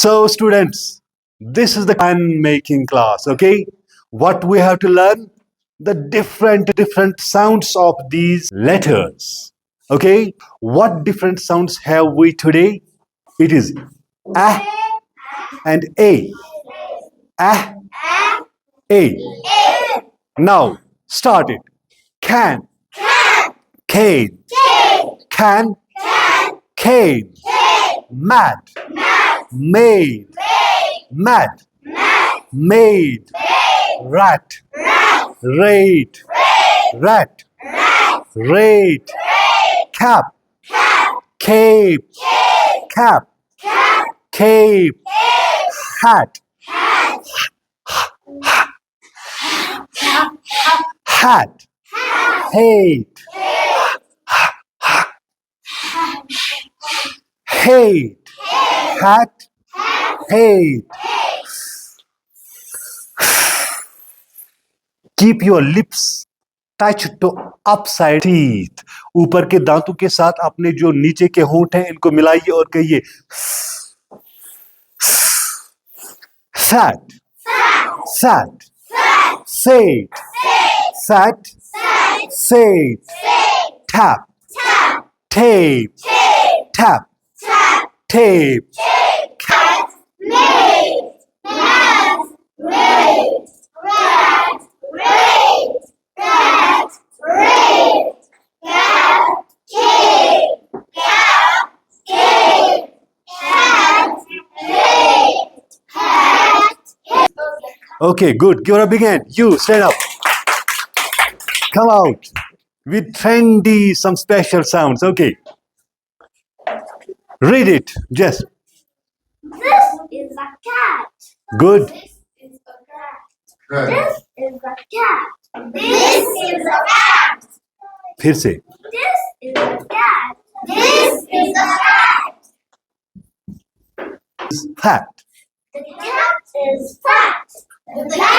So, students, this is the can making class, okay? What we have to learn? The different sounds of these letters, okay? What different sounds have we today? It is ah and a. Ah, a. Now, start it. Can, cane, can, cane, mad, made, mad, made, rat, rate, rat, rate, cap, cape, cap, cape, hat, hat, hate, hate, hat, hate. Keep your lips touch to upside teeth. ऊपर के दांतों के साथ अपने जो नीचे के होंठ हैं इनको मिलाइए और कहिए fat, fat, fate, fat, fate, tap, tape, tap, tape, Cat, maid, mat, raid, rat, raid, cat, raid, cat, cave, cat, cave, cat, raid, cat, cave. Okay, good. Give her a big hand. You stand up. Come out with trendy, some special sounds. Okay. Read it. Just This is a cat. good. This is a cat. This is a cat. This is a cat. फिर से This is a cat. This is a cat. fat. The cat is fat. The cat